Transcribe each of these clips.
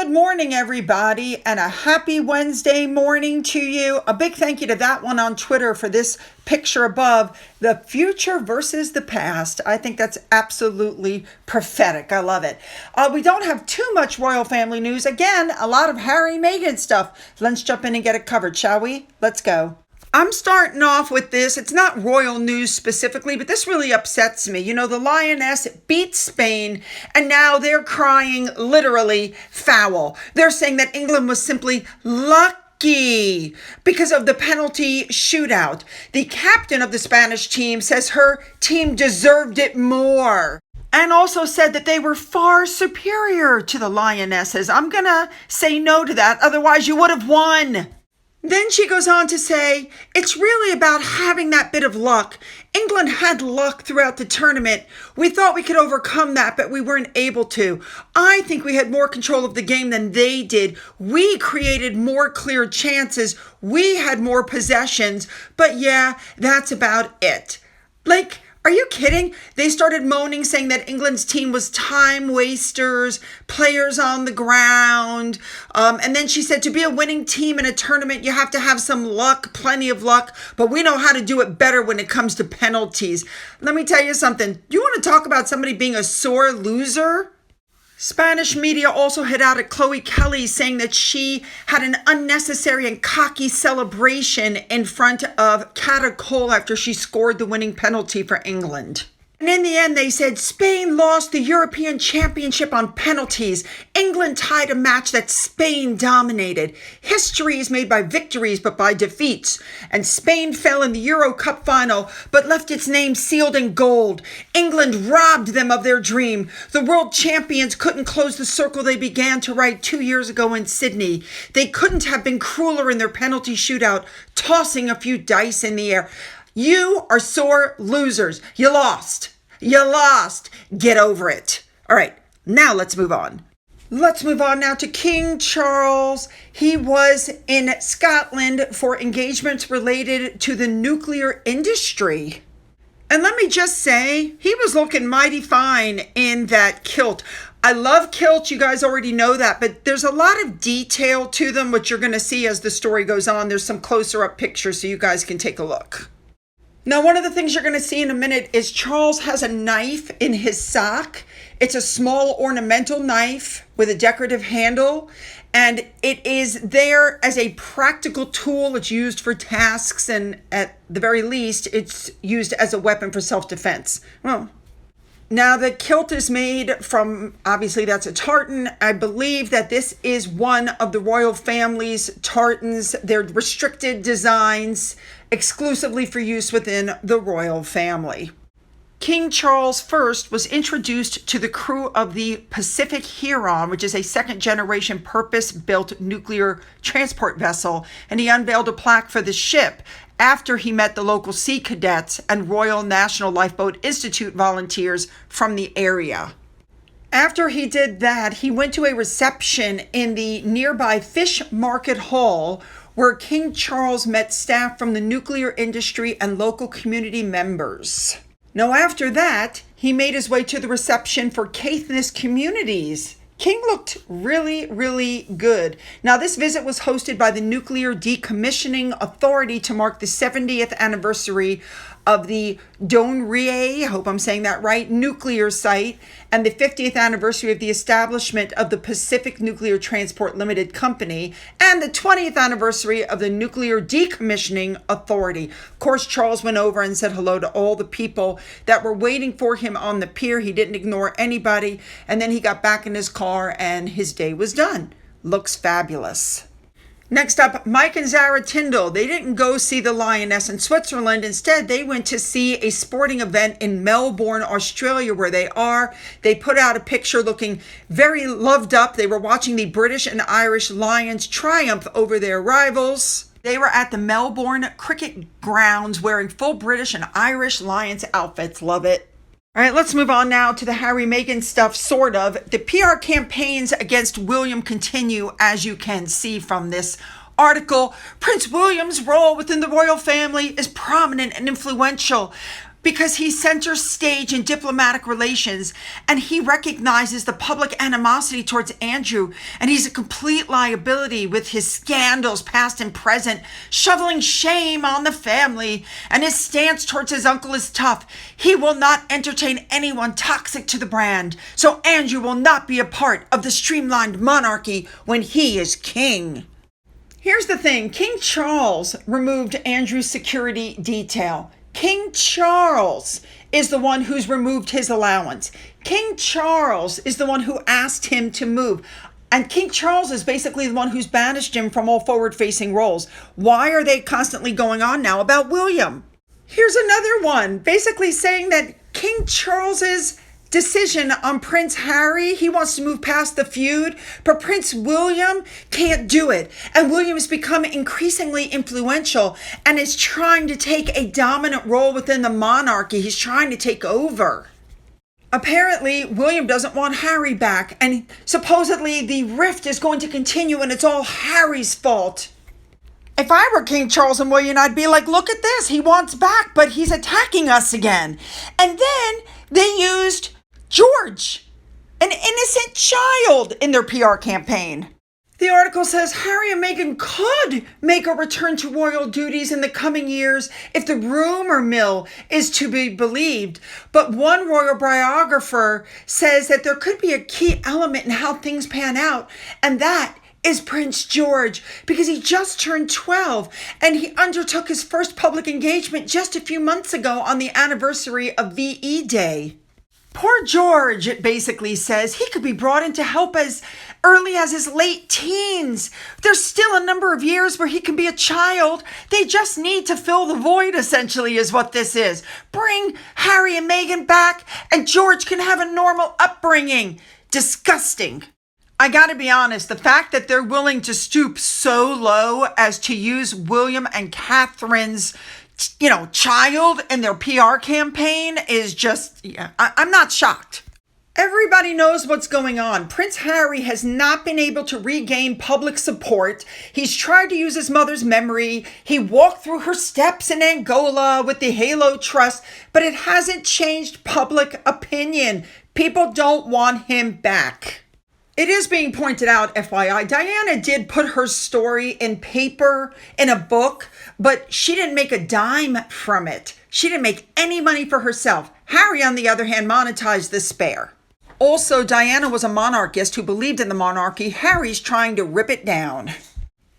Good morning, everybody, and a happy Wednesday morning to you. A big thank you to that one on Twitter for this picture above, the future versus the past. I think that's absolutely prophetic. I love it. We don't have too much royal family news. Again, a lot of Harry and Meghan stuff. Let's jump in and get it covered, shall we? Let's go. I'm starting off with this. It's not royal news specifically, but this really upsets me. You know, the Lioness beat Spain, and now they're crying literally foul. They're saying that England was simply lucky because of the penalty shootout. The captain of the Spanish team says her team deserved it more, and also said that they were far superior to the Lionesses. I'm going to say no to that. Otherwise, you would have won. Then she goes on to say, it's really about having that bit of luck. England had luck throughout the tournament. We thought we could overcome that, but we weren't able to. I think we had more control of the game than they did. We created more clear chances. We had more possessions. But yeah, that's about it. Like, are you kidding? They started moaning, saying that England's team was time wasters, players on the ground. And then she said, to be a winning team in a tournament, you have to have some luck, plenty of luck. But we know how to do it better when it comes to penalties. Let me tell you something. Do you want to talk about somebody being a sore loser? Spanish media also hit out at Chloe Kelly, saying that she had an unnecessary and cocky celebration in front of Gettr after she scored the winning penalty for England. And in the end, they said Spain lost the European Championship on penalties. England tied a match that Spain dominated. History is made by victories, but by defeats. And Spain fell in the Euro Cup final, but left its name sealed in gold. England robbed them of their dream. The world champions couldn't close the circle they began to write 2 years ago in Sydney. They couldn't have been crueler in their penalty shootout, tossing a few dice in the air. You are sore losers. You lost. You lost. Get over it. All right, now let's move on. Let's move on now to King Charles. He was in Scotland for engagements related to the nuclear industry. And let me just say, he was looking mighty fine in that kilt. I love kilts, you guys already know that, but there's a lot of detail to them, which you're going to see as the story goes on. There's some closer up pictures so you guys can take a look. Now, one of the things you're going to see in a minute is Charles has a knife in his sock. It's a small ornamental knife with a decorative handle, and it is there as a practical tool. It's used for tasks, and at the very least, it's used as a weapon for self-defense. Well, now the kilt is made from, obviously that's a tartan. I believe that this is one of the royal family's tartans. They're restricted designs, exclusively for use within the royal family. King Charles I was introduced to the crew of the Pacific Huron, which is a second-generation purpose-built nuclear transport vessel, and he unveiled a plaque for the ship after he met the local sea cadets and Royal National Lifeboat Institute volunteers from the area. After he did that, he went to a reception in the nearby Fish Market Hall where King Charles met staff from the nuclear industry and local community members. Now, after that, he made his way to the reception for Caithness communities. King looked really, really good. Now, this visit was hosted by the Nuclear Decommissioning Authority to mark the 70th anniversary of the Donrie, I hope I'm saying that right, nuclear site, and the 50th anniversary of the establishment of the Pacific Nuclear Transport Limited Company, and the 20th anniversary of the Nuclear Decommissioning Authority. Of course, Charles went over and said hello to all the people that were waiting for him on the pier. He didn't ignore anybody, and then he got back in his car and his day was done. Looks fabulous. Next up, Mike and Zara Tindall. They didn't go see the Lioness in Switzerland. Instead, they went to see a sporting event in Melbourne, Australia, where they are. They put out a picture looking very loved up. They were watching the British and Irish Lions triumph over their rivals. They were at the Melbourne cricket grounds wearing full British and Irish Lions outfits. Love it. All right, let's move on now to the Harry Meghan stuff, sort of. The PR campaigns against William continue, as you can see from this article. Prince William's role within the royal family is prominent and influential. because he center stage in diplomatic relations and he recognizes the public animosity towards Andrew, and he's a complete liability with his scandals past and present, shoveling shame on the family, and his stance towards his uncle is tough. He will not entertain anyone toxic to the brand, so Andrew will not be a part of the streamlined monarchy when he is king. Here's the thing, King Charles removed Andrew's security detail. King Charles is the one who's removed his allowance. King Charles is the one who asked him to move. And King Charles is basically the one who's banished him from all forward-facing roles. Why are they constantly going on now about William? Here's another one, basically saying that King Charles's decision on Prince Harry, he wants to move past the feud, but Prince William can't do it. And William has become increasingly influential and is trying to take a dominant role within the monarchy. He's trying to take over. Apparently, William doesn't want Harry back, and supposedly the rift is going to continue and it's all Harry's fault. If I were King Charles and William, I'd be like, look at this, he wants back, but he's attacking us again. And then they used George, an innocent child, in their PR campaign. The article says Harry and Meghan could make a return to royal duties in the coming years if the rumor mill is to be believed. But one royal biographer says that there could be a key element in how things pan out, and that is Prince George, because he just turned 12 and he undertook his first public engagement just a few months ago on the anniversary of VE Day. Poor George, it basically says, he could be brought in to help as early as his late teens. There's still a number of years where he can be a child. They just need to fill the void, essentially, is what this is. Bring Harry and Meghan back and George can have a normal upbringing. Disgusting. I gotta be honest, the fact that they're willing to stoop so low as to use William and Catherine's child in their PR campaign is just, I'm not shocked. Everybody knows what's going on. Prince Harry has not been able to regain public support. He's tried to use his mother's memory. He walked through her steps in Angola with the Halo Trust, but it hasn't changed public opinion. People don't want him back. It is being pointed out, FYI, Diana did put her story in paper, in a book, but she didn't make a dime from it. She didn't make any money for herself. Harry, on the other hand, monetized the spare. Also, Diana was a monarchist who believed in the monarchy. Harry's trying to rip it down.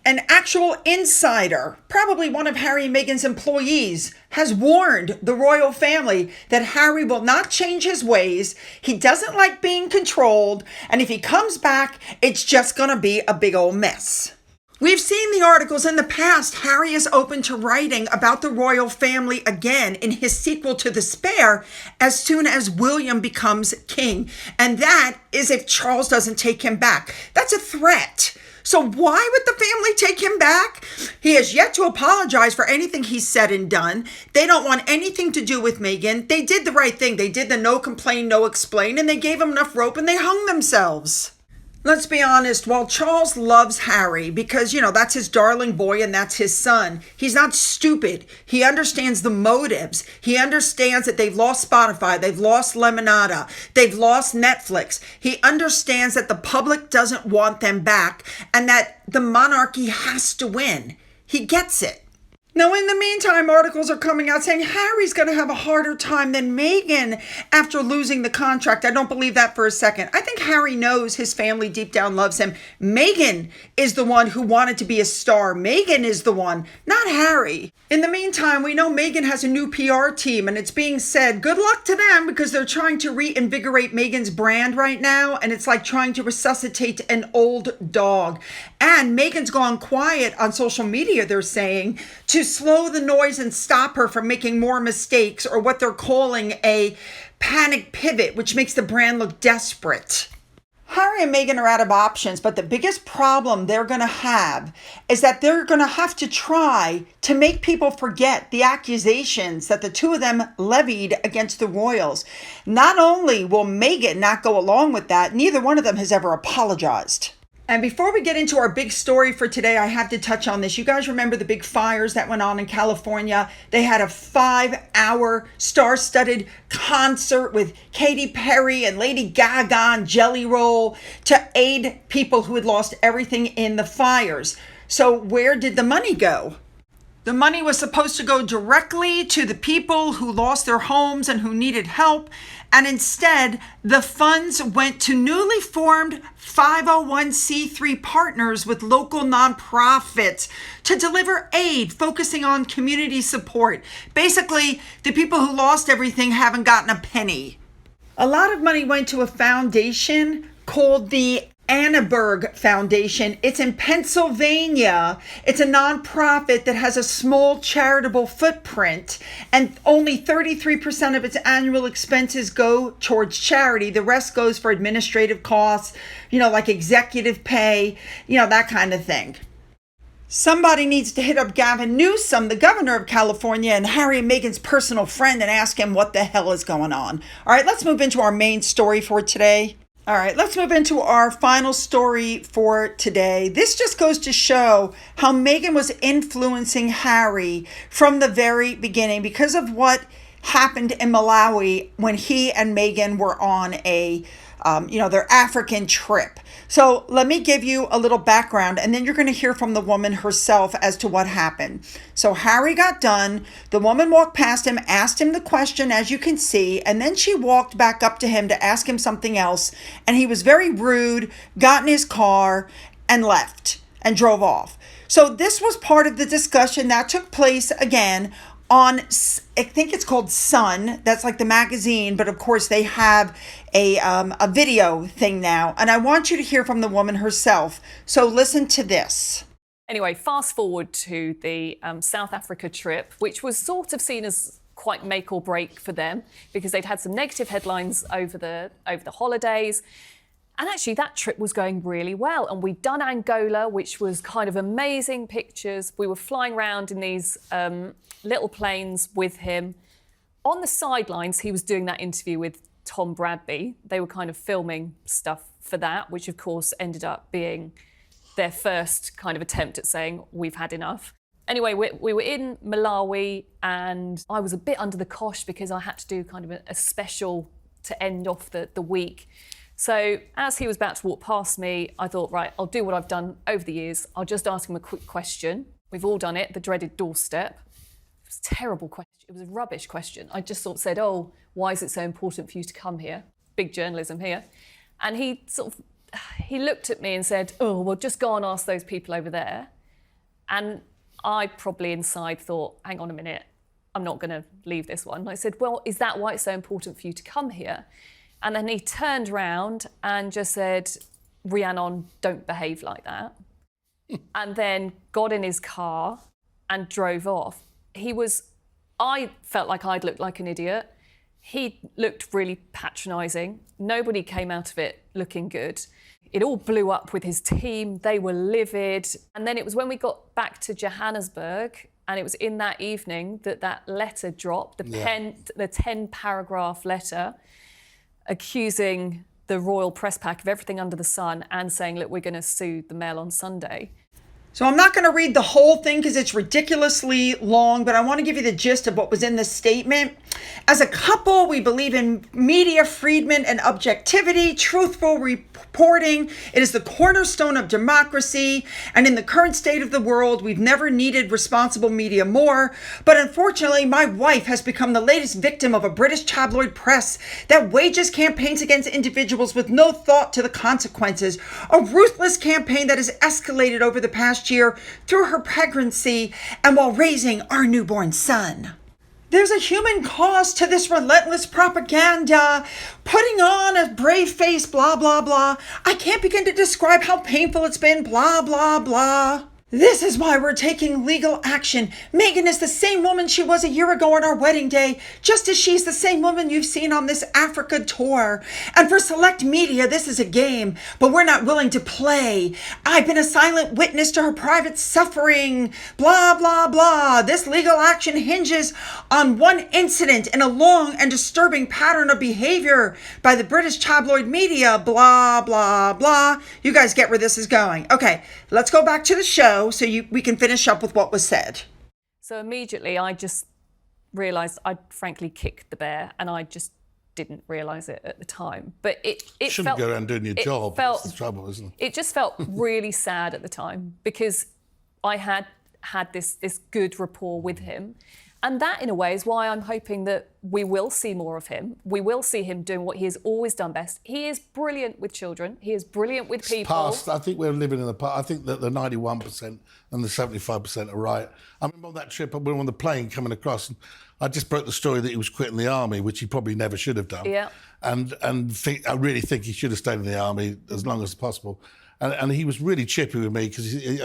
An actual insider, probably one of Harry and Meghan's employees, has warned the royal family that Harry will not change his ways. He doesn't like being controlled, and if he comes back, it's just going to be a big old mess. We've seen the articles in the past. Harry is open to writing about the royal family again in his sequel to The Spare as soon as William becomes king. And that is if Charles doesn't take him back. That's a threat. So why would the family take him back? He has yet to apologize for anything he's said and done. They don't want anything to do with Meghan. They did the right thing. They did the no complain, no explain, and they gave him enough rope and they hung themselves. Let's be honest, while Charles loves Harry because, that's his darling boy and that's his son, he's not stupid. He understands the motives. He understands that they've lost Spotify, they've lost Lemonada, they've lost Netflix. He understands that the public doesn't want them back and that the monarchy has to win. He gets it. Now, in the meantime, articles are coming out saying Harry's going to have a harder time than Meghan after losing the contract. I don't believe that for a second. I think Harry knows his family deep down loves him. Meghan is the one who wanted to be a star. Meghan is the one, not Harry. In the meantime, we know Meghan has a new PR team, and it's being said, good luck to them because they're trying to reinvigorate Meghan's brand right now, and it's like trying to resuscitate an old dog. And Meghan's gone quiet on social media, they're saying, to slow the noise and stop her from making more mistakes, or what they're calling a panic pivot, which makes the brand look desperate. Harry and Meghan are out of options, but the biggest problem they're going to have is that they're going to have to try to make people forget the accusations that the two of them levied against the royals. Not only will Meghan not go along with that, neither one of them has ever apologized. And before we get into our big story for today, I have to touch on this. You guys remember the big fires that went on in California? They had a 5-hour star-studded concert with Katy Perry and Lady Gaga and Jelly Roll to aid people who had lost everything in the fires. So where did the money go? The money was supposed to go directly to the people who lost their homes and who needed help. And instead, the funds went to newly formed 501c3 partners with local nonprofits to deliver aid focusing on community support. Basically, the people who lost everything haven't gotten a penny. A lot of money went to a foundation called the Annenberg Foundation. It's in Pennsylvania. It's a nonprofit that has a small charitable footprint, and only 33% of its annual expenses go towards charity. The rest goes for administrative costs, like executive pay, that kind of thing. Somebody needs to hit up Gavin Newsom, the governor of California, and Harry and Meghan's personal friend, and ask him what the hell is going on. All right, let's move into our main story for today. All right, let's move into our final story for today. This just goes to show how Meghan was influencing Harry from the very beginning because of what happened in Malawi when he and Meghan were on their African trip. So let me give you a little background, and then you're going to hear from the woman herself as to what happened. So Harry got done. The woman walked past him, asked him the question, as you can see, and then she walked back up to him to ask him something else. And he was very rude, got in his car, and left and drove off. So this was part of the discussion that took place again on, I think it's called Sun. That's like the magazine, but of course they have a video thing now. And I want you to hear from the woman herself. So listen to this. Anyway, fast forward to the South Africa trip, which was sort of seen as quite make or break for them because they'd had some negative headlines over the holidays. And actually that trip was going really well. And we'd done Angola, which was kind of amazing pictures. We were flying around in these little planes with him. On the sidelines, he was doing that interview with Tom Bradby. They were kind of filming stuff for that, which of course ended up being their first kind of attempt at saying, we've had enough. Anyway, we were in Malawi and I was a bit under the cosh because I had to do kind of a special to end off the week. So as he was about to walk past me, I thought, right, I'll do what I've done over the years. I'll just ask him a quick question. We've all done it, the dreaded doorstep. It was a terrible question. It was a rubbish question. I just sort of said, oh, why is it so important for you to come here? Big journalism here. And he looked at me and said, oh, well, just go and ask those people over there. And I probably inside thought, hang on a minute, I'm not going to leave this one. And I said, well, is that why it's so important for you to come here? And then he turned around and just said, Rhiannon, don't behave like that. And then got in his car and drove off. I felt like I'd looked like an idiot. He looked really patronising. Nobody came out of it looking good. It all blew up with his team. They were livid. And then it was when we got back to Johannesburg, and it was in that evening that letter dropped, the 10-paragraph letter, accusing the Royal Press Pack of everything under the sun and saying, look, we're going to sue the Mail on Sunday. So I'm not going to read the whole thing because it's ridiculously long, but I want to give you the gist of what was in the statement. As a couple, we believe in media freedom and objectivity, truthful reporting. It is the cornerstone of democracy. And in the current state of the world, we've never needed responsible media more. But unfortunately, my wife has become the latest victim of a British tabloid press that wages campaigns against individuals with no thought to the consequences. A ruthless campaign that has escalated over the past year through her pregnancy and while raising our newborn son. There's a human cost to this relentless propaganda, putting on a brave face, blah, blah, blah. I can't begin to describe how painful it's been, blah, blah, blah. This is why we're taking legal action. Meghan is the same woman she was a year ago on our wedding day, just as she's the same woman you've seen on this Africa tour. And for select media, this is a game, but we're not willing to play. I've been a silent witness to her private suffering. Blah, blah, blah. This legal action hinges on one incident in a long and disturbing pattern of behavior by the British tabloid media. Blah, blah, blah. You guys get where this is going. Okay, let's go back to the show so we can finish up with what was said. So immediately I just realised I'd frankly kicked the bear, and I just didn't realise it at the time. But it shouldn't felt, go around doing your job. That's the trouble, isn't it? It just felt really sad at the time, because I had this good rapport with him. And that, in a way, is why I'm hoping that we will see more of him. We will see him doing what he has always done best. He is brilliant with children. He is brilliant with people. Past, I think we're living in the past. I think that the 91% and the 75% are right. I remember on that trip, we were on the plane coming across, and I just broke the story that he was quitting the army, which he probably never should have done. Yeah. And I really think he should have stayed in the army as long as possible. And he was really chippy with me, because he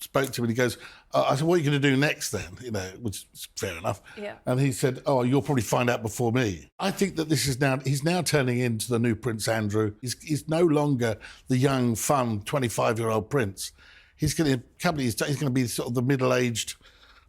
spoke to him and he goes, I said, what are you going to do next then? You know, which is fair enough. Yeah. And he said, oh, you'll probably find out before me. I think that he's now turning into the new Prince Andrew. He's no longer the young, fun 25-year-old prince. He's going to be sort of the middle-aged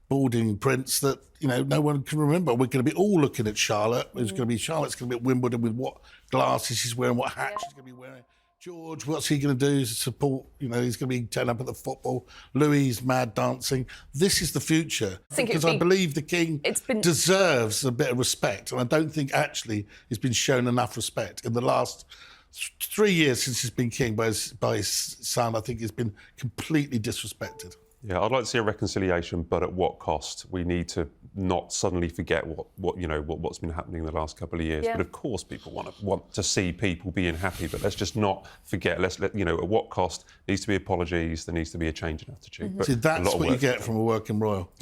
balding prince that, you know, no one can remember. We're going to be all looking at Charlotte. Charlotte's going to be at Wimbledon with what glasses she's wearing, what hat she's going to be wearing. George, what's he going to do to support? You know, he's going to be turning up at the football. Louis, mad dancing. This is the future. Because I believe the king deserves a bit of respect. And I don't think actually he's been shown enough respect. In the last 3 years since he's been king by his son, I think he's been completely disrespected. Yeah, I'd like to see a reconciliation, but at what cost? We need to not suddenly forget what's been happening in the last couple of years. Yeah. But of course, people want to see people being happy. But let's just not forget. At what cost? Needs to be apologies. There needs to be a change in attitude. But see, that's what you get from a working royal.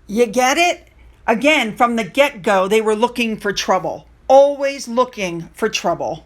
You get it? Again, from the get-go, they were looking for trouble. Always looking for trouble.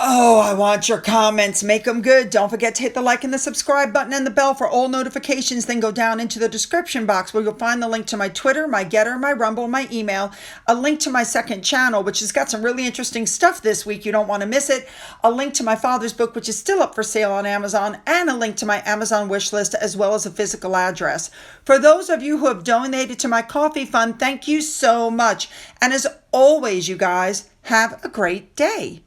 Oh, I want your comments. Make them good. Don't forget to hit the like and the subscribe button and the bell for all notifications. Then go down into the description box where you'll find the link to my Twitter, my Gettr, my Rumble, my email, a link to my second channel, which has got some really interesting stuff this week. You don't want to miss it. A link to my father's book, which is still up for sale on Amazon, and a link to my Amazon wish list, as well as a physical address. For those of you who have donated to my coffee fund, thank you so much. And as always, you guys, have a great day.